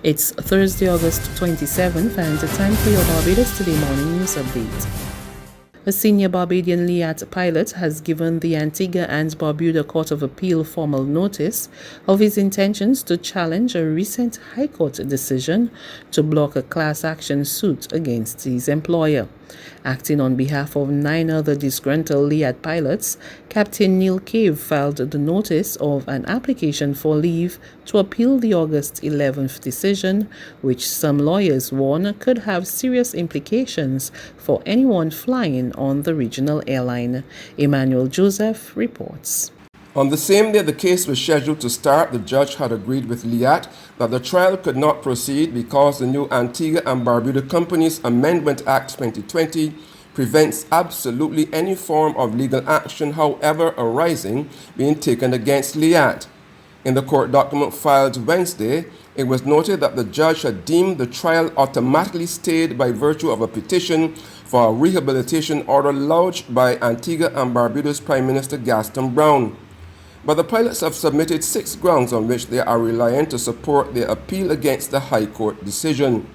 It's Thursday, August 27th, and time for your Barbados Today morning news update. A senior Barbadian Liat pilot has given the Antigua and Barbuda Court of Appeal formal notice of his intentions to challenge a recent High Court decision to block a class action suit against his employer. Acting on behalf of 9 other disgruntled Liat pilots, Captain Neil Cave filed the notice of an application for leave to appeal the August 11th decision, which some lawyers warn could have serious implications for anyone flying on the regional airline. Emmanuel Joseph reports. On the same day the case was scheduled to start, the judge had agreed with Liat that the trial could not proceed because the new Antigua and Barbuda Companies Amendment Act 2020 prevents absolutely any form of legal action, however arising, being taken against Liat. In the court document filed Wednesday, it was noted that the judge had deemed the trial automatically stayed by virtue of a petition for a rehabilitation order lodged by Antigua and Barbuda's Prime Minister Gaston Brown. But the pilots have submitted 6 grounds on which they are relying to support their appeal against the High Court decision.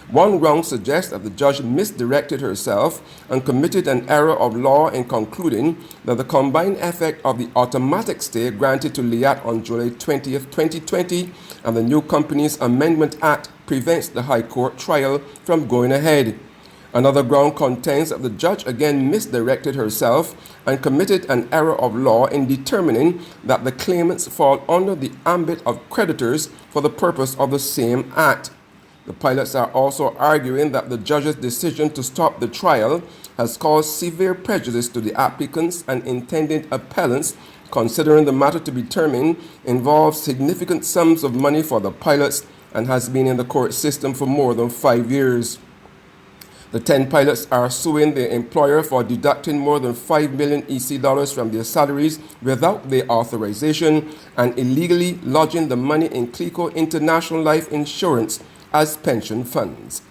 One ground suggests that the judge misdirected herself and committed an error of law in concluding that the combined effect of the automatic stay granted to Liat on July 20, 2020 and the new Companies Amendment Act prevents the High Court trial from going ahead. Another ground contends that the judge again misdirected herself and committed an error of law in determining that the claimants fall under the ambit of creditors for the purpose of the same act. The pilots are also arguing that the judge's decision to stop the trial has caused severe prejudice to the applicants and intended appellants, considering the matter to be determined involves significant sums of money for the pilots and has been in the court system for more than 5 years. The 10 pilots are suing their employer for deducting more than 5 million EC dollars from their salaries without their authorization and illegally lodging the money in CLICO International Life Insurance as pension funds.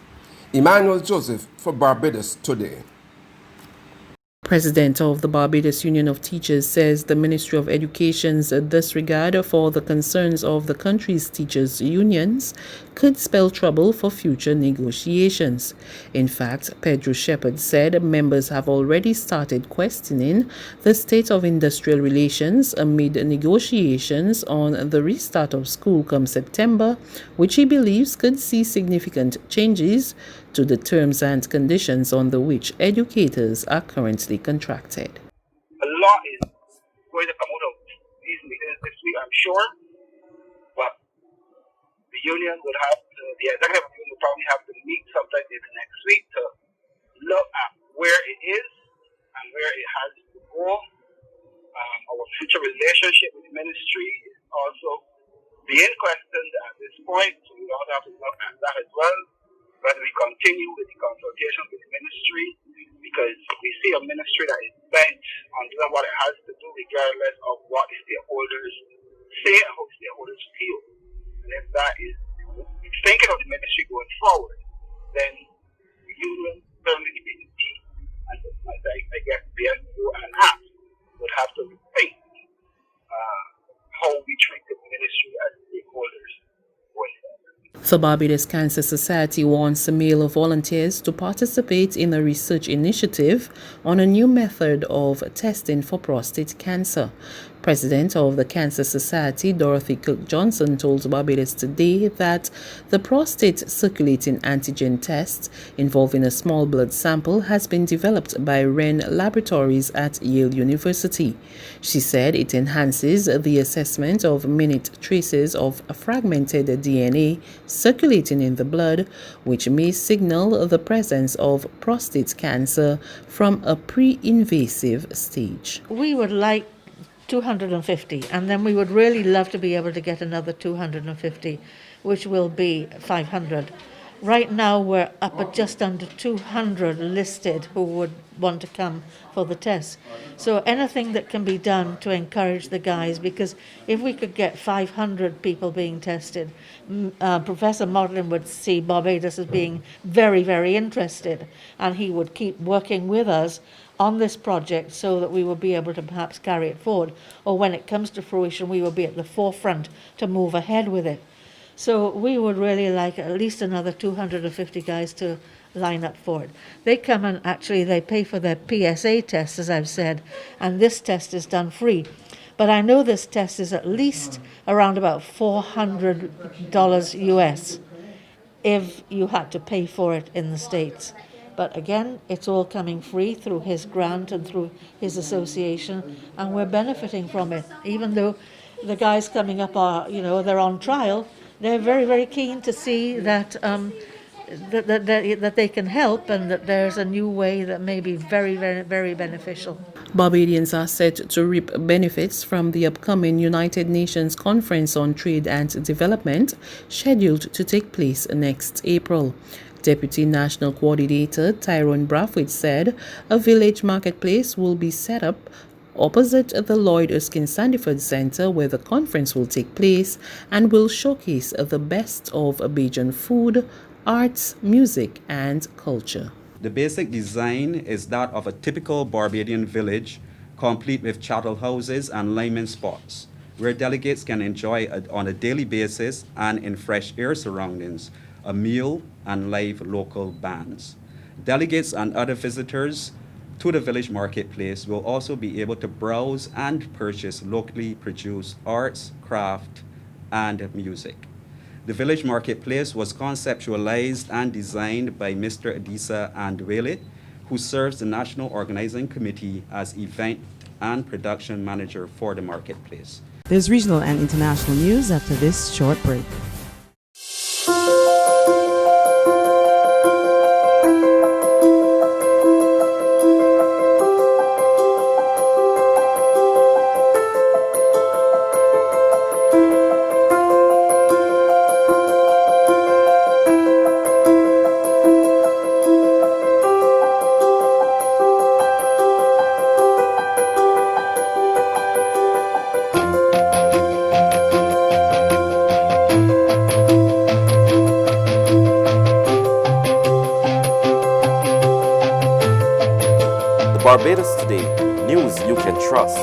Emmanuel Joseph for Barbados Today. President of the Barbados Union of Teachers says the Ministry of Education's disregard for the concerns of the country's teachers' unions could spell trouble for future negotiations. In fact, Pedro Shepherd said members have already started questioning the state of industrial relations amid negotiations on the restart of school come September, which he believes could see significant changes to the terms and conditions on which educators are currently contracted. A lot is going to come out of these meetings this week, I'm sure, but the union would have to, the executive union will probably have to meet sometime maybe next week to look at where it is and where it has to go. Our future relationship with the ministry is also being questioned at this point, so we also have to look at that as well. Whether we continue with the consultation with the ministry, because we see a ministry that is bent on doing what it has to do regardless of what the stakeholders say and how the stakeholders feel. And if that is thinking of the ministry going forward, then the union, certainly the BNP, and I guess BSO and APS would have to rethink how we treat the ministry as stakeholders going forward. The Barbados Cancer Society wants male volunteers to participate in a research initiative on a new method of testing for prostate cancer. President of the Cancer Society, Dorothy Cook Johnson, told Barbados Today that the prostate circulating antigen test involving a small blood sample has been developed by Wren Laboratories at Yale University. She said it enhances the assessment of minute traces of fragmented DNA circulating in the blood, which may signal the presence of prostate cancer from a pre-invasive stage. We would like 250, and then we would really love to be able to get another 250, which will be 500. Right now we're up at just under 200 listed who would want to come for the test. So anything that can be done to encourage the guys, because if we could get 500 people being tested, Professor Modlin would see Barbados as being very, very interested, and he would keep working with us on this project so that we will be able to perhaps carry it forward, or when it comes to fruition we will be at the forefront to move ahead with it. So we would really like at least another 250 guys to line up for it. They come and actually they pay for their PSA test, as I've said, and this test is done free. But I know this test is at least around about $400 US if you had to pay for it in the States. But again, it's all coming free through his grant and through his association, and we're benefiting from it. Even though the guys coming up are, they're on trial, they're very, very keen to see that that they can help and that there's a new way that may be very, very, very beneficial. Barbadians are set to reap benefits from the upcoming United Nations Conference on Trade and Development, scheduled to take place next April. Deputy National Coordinator Tyrone Brathwaite said a village marketplace will be set up opposite the Lloyd Erskine Sandiford Centre where the conference will take place and will showcase the best of Bajan food, arts, music and culture. The basic design is that of a typical Barbadian village, complete with chattel houses and lineman spots, where delegates can enjoy on a daily basis and in fresh air surroundings, a meal and live local bands. Delegates and other visitors to the village marketplace will also be able to browse and purchase locally produced arts, craft, and music. The village marketplace was conceptualized and designed by Mr. Adisa Andwele, who serves the National Organizing Committee as event and production manager for the marketplace. There's regional and international news after this short break. Barbados Today, news you can trust.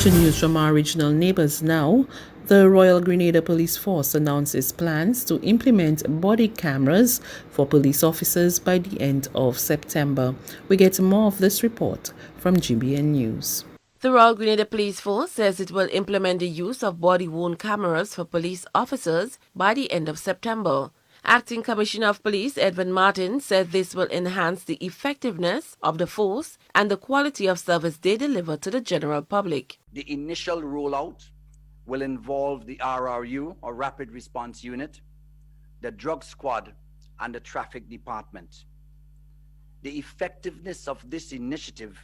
To news from our regional neighbors now, the Royal Grenada Police Force announces plans to implement body cameras for police officers by the end of September. We get more of this report from GBN News. The Royal Grenada Police Force says it will implement the use of body-worn cameras for police officers by the end of September. Acting Commissioner of Police Edwin Martin said this will enhance the effectiveness of the force and the quality of service they deliver to the general public. The initial rollout will involve the RRU, or Rapid Response Unit, the Drug Squad, and the Traffic Department. The effectiveness of this initiative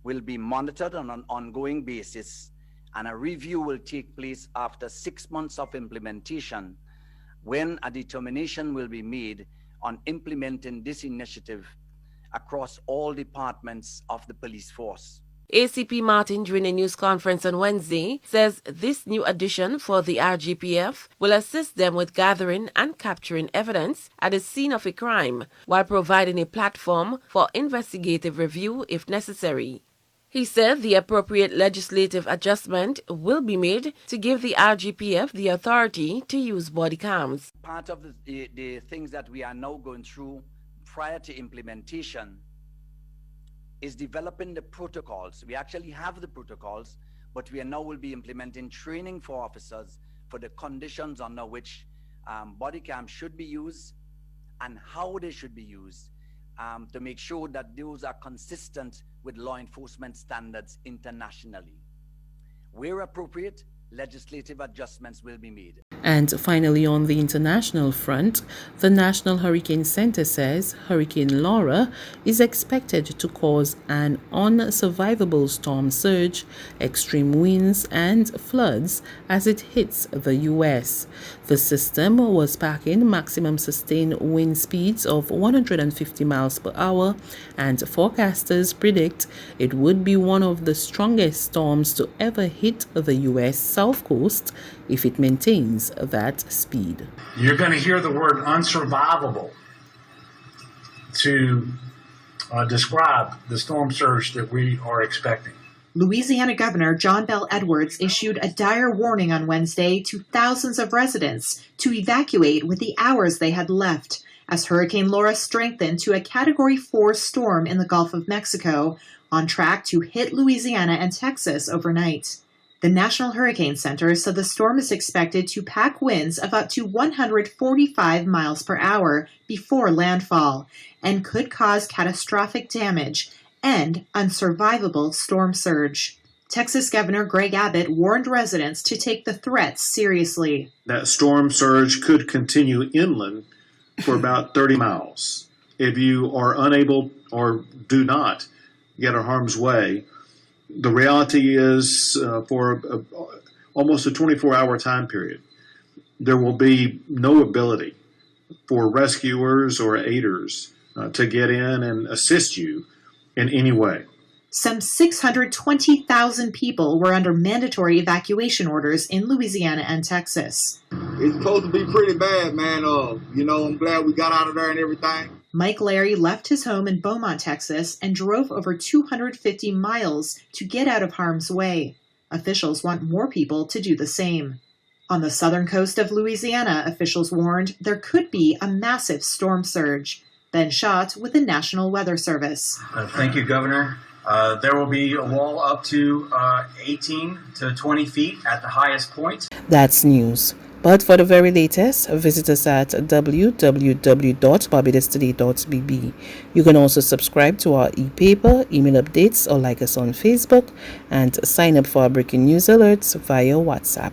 will be monitored on an ongoing basis, and a review will take place after 6 months of implementation, when a determination will be made on implementing this initiative across all departments of the police force. ACP Martin, during a news conference on Wednesday, says this new addition for the RGPF will assist them with gathering and capturing evidence at the scene of a crime, while providing a platform for investigative review if necessary. He said the appropriate legislative adjustment will be made to give the RGPF the authority to use body cams. Part of the things that we are now going through prior to implementation is developing the protocols. We actually have the protocols, but we now will be implementing training for officers for the conditions under which body cams should be used and how they should be used, to make sure that those are consistent with law enforcement standards internationally. Where appropriate, legislative adjustments will be made. And finally, on the international front, the National Hurricane Center says Hurricane Laura is expected to cause an unsurvivable storm surge, extreme winds, and floods as it hits the U.S. The system was packing maximum sustained wind speeds of 150 miles per hour, and forecasters predict it would be one of the strongest storms to ever hit the U.S. South Coast if it maintains that speed. You're going to hear the word unsurvivable to describe the storm surge that we are expecting. Louisiana Governor John Bel Edwards issued a dire warning on Wednesday to thousands of residents to evacuate with the hours they had left as Hurricane Laura strengthened to a Category 4 storm in the Gulf of Mexico, on track to hit Louisiana and Texas overnight. The National Hurricane Center said the storm is expected to pack winds of up to 145 miles per hour before landfall and could cause catastrophic damage and unsurvivable storm surge. Texas Governor Greg Abbott warned residents to take the threats seriously. That storm surge could continue inland for about 30 miles. If you are unable or do not get out of harm's way, the reality is for almost a 24-hour time period, there will be no ability for rescuers or aiders to get in and assist you in any way. Some 620,000 people were under mandatory evacuation orders in Louisiana and Texas. It's supposed to be pretty bad, man. I'm glad we got out of there and everything. Mike Larry left his home in Beaumont, Texas, and drove over 250 miles to get out of harm's way. Officials want more people to do the same. On the southern coast of Louisiana, officials warned there could be a massive storm surge. Ben Schott with the National Weather Service. Thank you, Governor. There will be a wall up to 18 to 20 feet at the highest point. That's news. But for the very latest, visit us at www.barbadostoday.bb. You can also subscribe to our e-paper, email updates, or like us on Facebook, and sign up for our breaking news alerts via WhatsApp.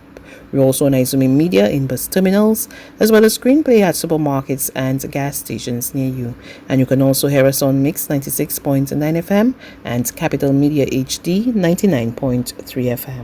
We're also on Izumi Media in bus terminals, as well as screenplay at supermarkets and gas stations near you. And you can also hear us on Mix 96.9 FM and Capital Media HD 99.3 FM.